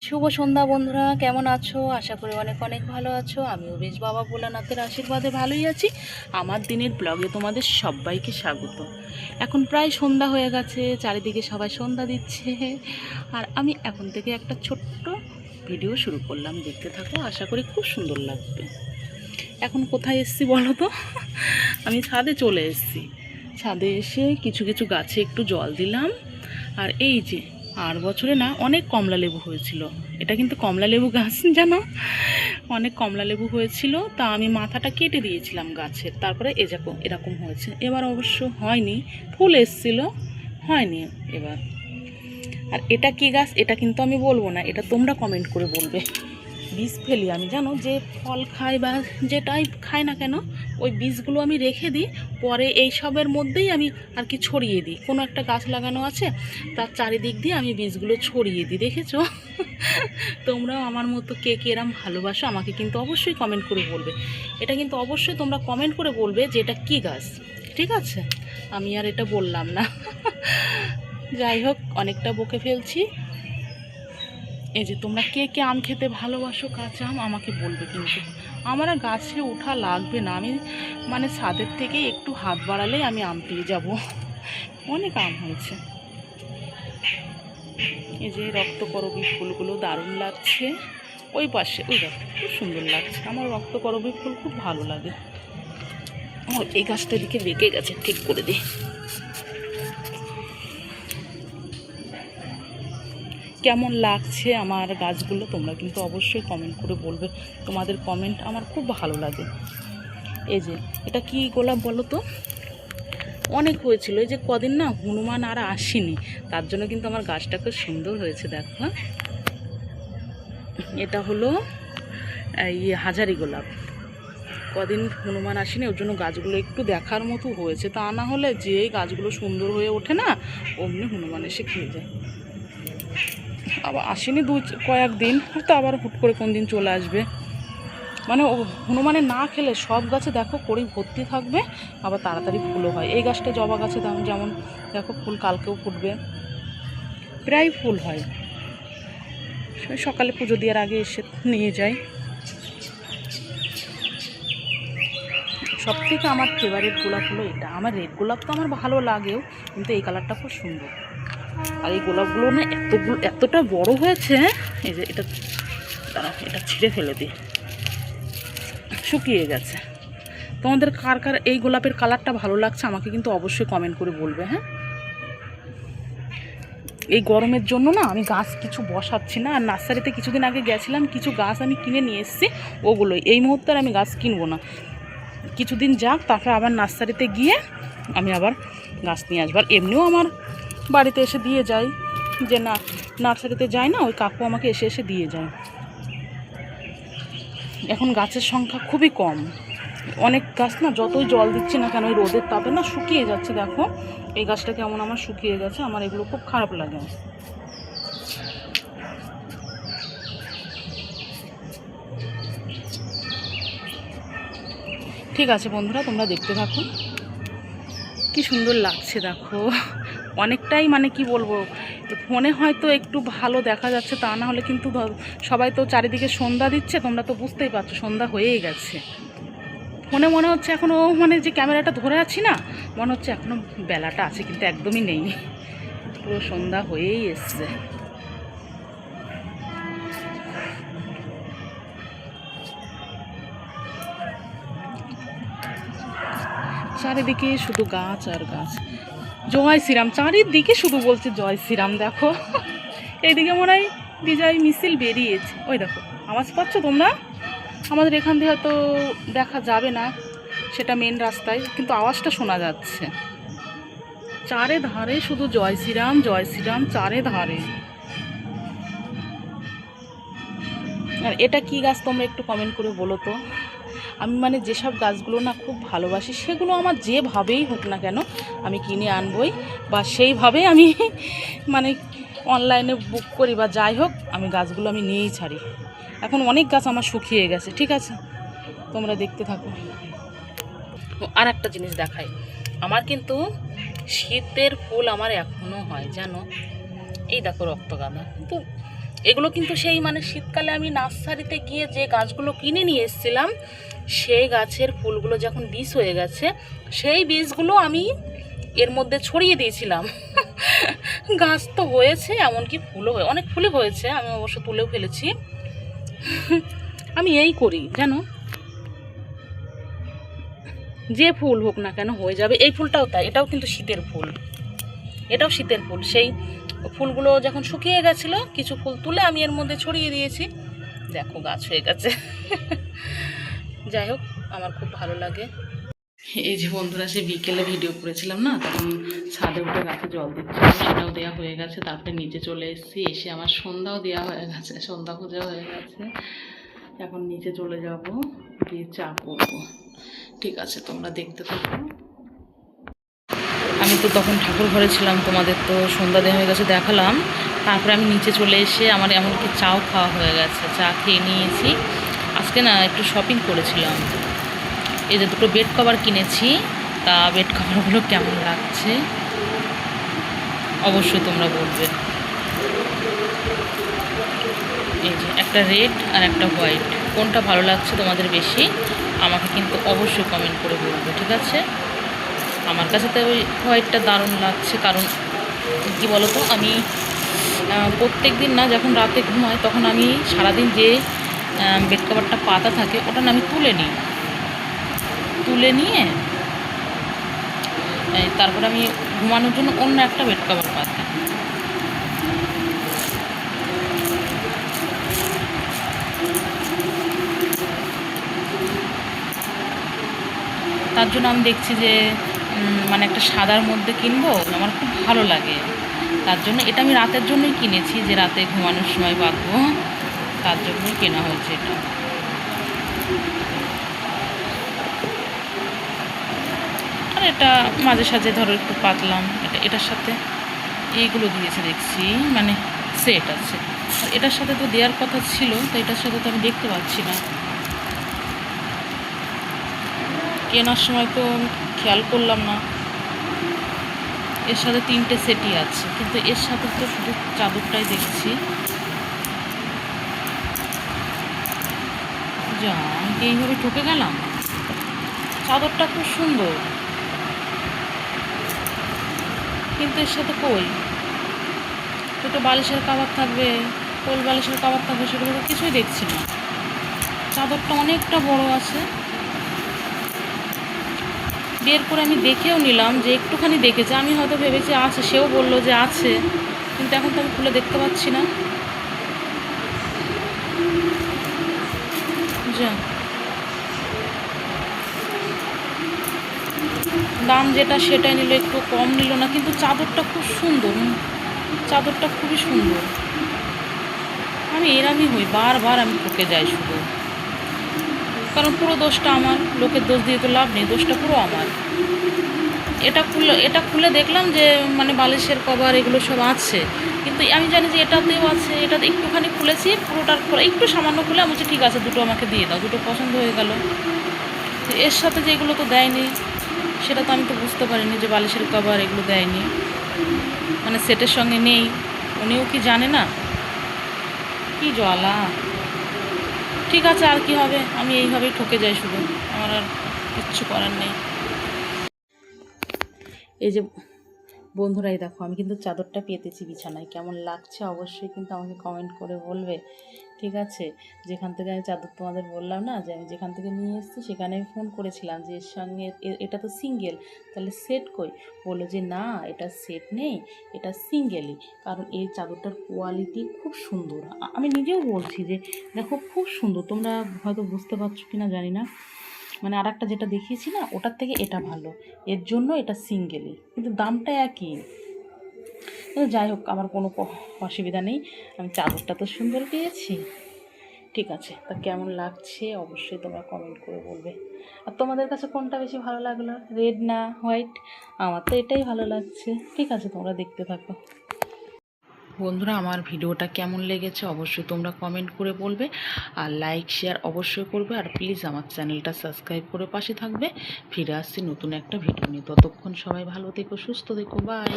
শুভ সন্ধ্যা বন্ধুরা, কেমন আছো? আশা করি অনেক অনেক ভালো আছো। আমিও বেশ বাবা ভোলানাথের আশীর্বাদে ভালোই আছি। আমার দিনের ব্লগে তোমাদের সবাইকে স্বাগত। এখন প্রায় সন্ধ্যা হয়ে গেছে, চারিদিকে সবাই সন্ধ্যা দিচ্ছে। আর আমি এখন থেকে একটা ছোট্ট ভিডিও শুরু করলাম, দেখতে থাকো, আশা করি খুব সুন্দর লাগবে। এখন কোথায় এসছি বলো তো? আমি ছাদে চলে এসেছি। ছাদে এসে কিছু কিছু গাছে একটু জল দিলাম। আর এই যে আর বছরে না অনেক কমলা লেবু হয়েছিল, এটা কিন্তু কমলা লেবু গাছ জানো, অনেক কমলা লেবু হয়েছিল। তা আমি মাথাটা কেটে দিয়েছিলাম গাছের, তারপরে এরকম হয়েছে। এবার অবশ্য হয়নি, ফুল এসছিল, হয়নি এবার। আর এটা কি গাছ এটা কিন্তু আমি বলবো না, এটা তোমরা কমেন্ট করে বলবে। বীজ ফেলি আমি, জানো, যে ফল খাই বা যেটাই খাই না কেন, ওই বীজগুলো আমি রেখে দিই, পরে এই সবের মধ্যেই আমি আর কি ছড়িয়ে দিই। কোনো একটা গাছ লাগানো আছে, তার চারিদিক দিয়ে আমি বীজগুলো ছড়িয়ে দিই, দেখেছো? তোমরাও আমার মতো কে কে এরম ভালোবাসো আমাকে কিন্তু অবশ্যই কমেন্ট করে বলবে। এটা কিন্তু অবশ্যই তোমরা কমেন্ট করে বলবে যে এটা কী গাছ, ঠিক আছে? আমি আর এটা বললাম না। যাই হোক, অনেকটা বকে ফেলছি। এই যে তোমরা কে কে আম খেতে ভালোবাসো, কাঁচা আম, আমাকে বলবে কিন্তু। আমার আর গাছে ওঠা লাগবে না, আমি মানে ছাদের থেকে একটু হাত বাড়ালেই আমি আম পেয়ে যাব। অনেক আম হয়েছে। এই যে রক্তকরবী ফুলগুলো দারুণ লাগছে। ওই পাশে ওই দেখো, খুব সুন্দর লাগছে। আমার রক্তকরবী ফুল খুব ভালো লাগে। ও, এই গাছটা দিকে বেঁকে গেছে, ঠিক করে দিই। কেমন লাগছে আমার গাছগুলো তোমরা কিন্তু অবশ্যই কমেন্ট করে বলবে। তোমাদের কমেন্ট আমার খুব ভালো লাগে। এই যে এটা কি গোলাপ বলো তো? অনেক হয়েছিল, এই যে কদিন না হনুমান আর আসেনি, তার জন্য কিন্তু আমার গাছটা খুব সুন্দর হয়েছে। দেখো, এটা হলো হাজারি গোলাপ। কদিন হনুমান আসেনি, ওর জন্য গাছগুলো একটু দেখার মতো হয়েছে। তা না হলে যে গাছগুলো সুন্দর হয়ে ওঠে না, অমনি হনুমান এসে খেয়ে যায়। আবার আসেনি কয়েকদিন, হয়তো আবার হুট করে কোন দিন চলে আসবে। মানে ও হনুমানে না খেলে সব গাছে দেখো কড়ি ভর্তি থাকবে, আবার তাড়াতাড়ি ফুলও হয়। এই গাছটা জবা গাছে যেমন দেখো ফুল কালকেও ফুটবে, প্রায় ফুল হয়। সকালে পুজো দেওয়ার আগে এসে নিয়ে যাই। সব থেকে আমার ফেভারিট গোলাপ হলো এটা। আমার রেড গোলাপ তো আমার ভালো লাগেও, কিন্তু এই কালারটা খুব সুন্দর। আর এই গোলাপগুলো না এতটা বড় হয়েছে। এই যে এটা এটা ছিঁড়ে ফেলে দিই, শুকিয়ে গেছে। তোমাদের কার কার এই গোলাপের কালারটা ভালো লাগছে আমাকে কিন্তু অবশ্যই কমেন্ট করে বলবে। হ্যাঁ, এই গরমের জন্য না আমি গাছ কিছু বসাচ্ছি না। আর নার্সারিতে কিছুদিন আগে গেছিলাম, কিছু গাছ আমি কিনে নিয়ে এসেছি। ওগুলোই, এই মুহূর্তে আমি গাছ কিনবো না, কিছুদিন যাক, তারপর আবার নার্সারিতে গিয়ে আমি আবার গাছ নিয়ে আসবো। আর এমনিও আমার বাড়িতে এসে দিয়ে যায়, যে না নার্সারিতে যায় না, ওই কাকু আমাকে এসে এসে দিয়ে যায়। এখন গাছের সংখ্যা খুবই কম। অনেক গাছ না যতই জল দিচ্ছি না কেন, ওই রোদের তাপে না শুকিয়ে যাচ্ছে। দেখো এই গাছটা কেমন আমার শুকিয়ে গেছে, আমার এগুলো খুব খারাপ লাগে। ঠিক আছে বন্ধুরা, তোমরা দেখতে থাকো, কি সুন্দর লাগছে দেখো। অনেকটাই মানে কি বলবো, ফোনে হয়তো একটু ভালো দেখা যাচ্ছে, তা না হলে কিন্তু সবাই তো চারিদিকে সন্ধ্যা দিচ্ছে, তোমরা তো বুঝতেই পারছো সন্ধ্যা হয়েই গেছে। ফোনে মনে হচ্ছে এখনও, মানে যে ক্যামেরাটা ধরে আছি না, মনে হচ্ছে এখনও বেলাটা আছে, কিন্তু একদমই নেই, পুরো সন্ধ্যা হয়েই এসছে। চারিদিকে শুধু গাছ আর গাছ। জয় শ্রীরাম, চারিদিকে শুধু বলছে জয় শ্রীরাম। দেখো এইদিকে মনে হয় বিজয় মিছিল বেরিয়েছে, ওই দেখো, আওয়াজ পাচ্ছ তোমরা? আমাদের এখান থেকে হয়তো দেখা যাবে না, সেটা মেন রাস্তায়, কিন্তু আওয়াজটা শোনা যাচ্ছে। চারে ধারে শুধু জয় শ্রীরাম জয় শ্রীরাম, চারে ধারে। আর এটা কি গাছ তোমরা একটু কমেন্ট করে বলো তো। আমি মানে যেসব গাছগুলো না খুব ভালোবাসি, সেগুলো আমার যেভাবেই হোক না কেন আমি কিনে আনবই, বা সেইভাবে আমি মানে অনলাইনে বুক করি, বা যাই হোক আমি গাছগুলো আমি নিয়েই ছাড়ি। এখন অনেক গাছ আমার শুকিয়ে গেছে। ঠিক আছে, তোমরা দেখতে থাকো। আর একটা জিনিস দেখাই, আমার কিন্তু শীতের ফুল আমার এখনও হয় জানো। এই দেখো রক্তগাঁদা, কিন্তু এগুলো কিন্তু সেই মানে শীতকালে আমি নার্সারিতে গিয়ে যে গাছগুলো কিনে নিয়ে এসেছিলাম, সেই গাছের ফুলগুলো যখন বীজ হয়ে গেছে, সেই বীজগুলো আমি এর মধ্যে ছড়িয়ে দিয়েছিলাম। গাছ তো হয়েছে, এমনকি ফুলও অনেক ফুলই হয়েছে, আমি অবশ্য তুলেও ফেলেছি। আমি এই করি জানো, যে ফুল হোক না কেন হয়ে যাবে। এই ফুলটাও তাই, এটাও কিন্তু শীতের ফুল, এটাও শীতের ফুল। সেই ফুলগুলো যখন শুকিয়ে গেছিলো, কিছু ফুল তুলে আমি এর মধ্যে ছড়িয়ে দিয়েছি, দেখো গাছ হয়ে গেছে। যাই হোক, আমার খুব ভালো লাগে। এই যে বন্ধুরা, সে বিকেলে ভিডিও করেছিলাম না, তখন ছাদে উঠে গাছে জল দিচ্ছিলাম, সেটাও দেওয়া হয়ে গেছে। তারপরে নিচে চলে এসেছি, এসে আমার সন্ধ্যাও দেওয়া হয়ে গেছে, সন্ধ্যা পূজা হয়ে গেছে। এখন নিচে চলে যাব, দিয়ে চা করবো। ঠিক আছে, তোমরা দেখতে থাকো। আমি তো তখন ঠাকুর ঘরে ছিলাম, তোমাদের তো সন্ধ্যা দেওয়া হয়ে গেছে দেখালাম। তারপরে আমি নিচে চলে এসে আমার এমনকি চাও খাওয়া হয়ে গেছে, চা খেয়ে নিয়েছি। আজকে না একটু শপিং করেছিলাম, এই যে দুটো বেড কভার কিনেছি। তা বেড কভারগুলো কেমন লাগছে অবশ্যই তোমরা বলবে। এই যে একটা রেড আর একটা হোয়াইট, কোনটা ভালো লাগছে তোমাদের বেশি আমাকে কিন্তু অবশ্যই কমেন্ট করে বলবে, ঠিক আছে? আমার কাছে তো ওই হোয়াইটটা দারুণ লাগছে, কারণ কী বলো তো, আমি প্রত্যেক দিন না যখন রাতে ঘুমাই, তখন আমি সারাদিন যে বেড কভারটা পাতা থাকে ওটা না আমি তুলে নিয়ে তারপর আমি ঘুমানোর জন্য অন্য একটা বেড কভার পাতি। তার জন্য আমি দেখছি যে মানে একটা সাদার মধ্যে কিনবো, আমার খুব ভালো লাগে। তার জন্য এটা আমি রাতের জন্যই কিনেছি, যে রাতে ঘুমানোর সময় পাতবো, তার জন্যই কেনা হয়েছে এটা। আর এটা মাঝে সাঝে ধরো একটু পাতলাম, এটার সাথে এইগুলো দিয়েছে দেখছি, মানে সেট আছে। আর এটার সাথে তো দেওয়ার কথা ছিল, তো এটার সাথে তো আমি দেখতে পাচ্ছি না। কেনার সময় তো খেয়াল করলাম না। এর সাথে 3টে সেটই আছে, কিন্তু এর সাথে তো শুধু চাদরটাই দেখছি। যা, আমি কি এইভাবে ঠকে গেলাম? চাদরটা খুব সুন্দর, কিন্তু এর সাথে কই দুটো বালিশের কাভার থাকবে, কোল বালিশের কাভার থাকবে, সেগুলো তো কিছুই দেখছি না। চাদরটা অনেকটা বড় আছে। বের করে আমি দেখেও নিলাম, যে একটুখানি দেখেছে, আমি হয়তো ভেবেছি আছে, সেও বললো যে আছে, কিন্তু এখন তো আমি খুলে দেখতে পাচ্ছি না। যা, দাম যেটা সেটাই নিল, একটু কম নিল না, কিন্তু চাদরটা খুব সুন্দর, চাদরটা খুবই সুন্দর। আমি এরমই হই, বারবার আমি ঠকে যাই শুধু, কারণ পুরো দোষটা আমার, লোকের দোষ দিয়ে তো লাভ নেই, দোষটা পুরো আমার। এটা খুলে দেখলাম যে মানে বালিশের কভার এগুলো সব আছে, কিন্তু আমি জানি যে এটাতেও আছে। এটাতে একটুখানি খুলেছি, পুরোটার খোলা একটু সামান্য খুলে আমি বলছি ঠিক আছে, দুটো আমাকে দিয়ে দাও, দুটো পছন্দ হয়ে গেল। তো এর সাথে যে এগুলো তো দেয়নি, সেটা তো আমি তো বুঝতে পারিনি যে বালিশের কভার এগুলো দেয়নি, মানে সেটের সঙ্গে নেই। উনিও কি জানে না? কি জ্বালা। ঠিক আছে, আর কি হবে, আমি এইভাবেই ঠকে যাই শুধু, আমার আর কিচ্ছু করার নেই। এই যে বন্ধুরাই দেখো, আমি কিন্তু চাদরটা পেতেছি বিছানায়, কেমন লাগছে অবশ্যই কিন্তু আমাকে কমেন্ট করে বলবে, ঠিক আছে? যেখান থেকে আমি চাদর তোমাদের বললাম না যে আমি যেখান থেকে নিয়ে এসেছি, সেখানে আমি ফোন করেছিলাম যে এর সঙ্গে এটা তো সিঙ্গেল, তাহলে সেট কই? বললো যে না, এটা সেট নেই, এটা সিঙ্গেলই। কারণ এই চাদরটার কোয়ালিটি খুব সুন্দর, আমি নিজেও বলছি যে দেখো খুব সুন্দর, তোমরা হয়তো বুঝতে পারছো কিনা জানি না। মানে আর একটা যেটা দেখিয়েছি না, ওটার থেকে এটা ভালো, এর জন্য এটা সিঙ্গেলই, কিন্তু দামটা একই। কিন্তু যাই হোক, আমার কোনো অসুবিধা নেই, আমি চাদরটা তো সুন্দর পেয়েছি। ঠিক আছে, তা কেমন লাগছে অবশ্যই তোমরা কমেন্ট করে বলবে। আর তোমাদের কাছে কোনটা বেশি ভালো লাগলো, রেড না হোয়াইট? আমার তো এটাই ভালো লাগছে। ঠিক আছে, তোমরা দেখতে থাকো। বন্ধুরা, আমার ভিডিওটা কেমন লেগেছে অবশ্যই তোমরা কমেন্ট করে বলবে, আর লাইক শেয়ার অবশ্যই করবে, আর প্লিজ আমার চ্যানেলটা সাবস্ক্রাইব করে পাশে থাকবে। ফিরে আসছি নতুন একটা ভিডিও নিয়ে, ততক্ষণ সবাই ভালো থেকো, সুস্থ থেকো, বাই।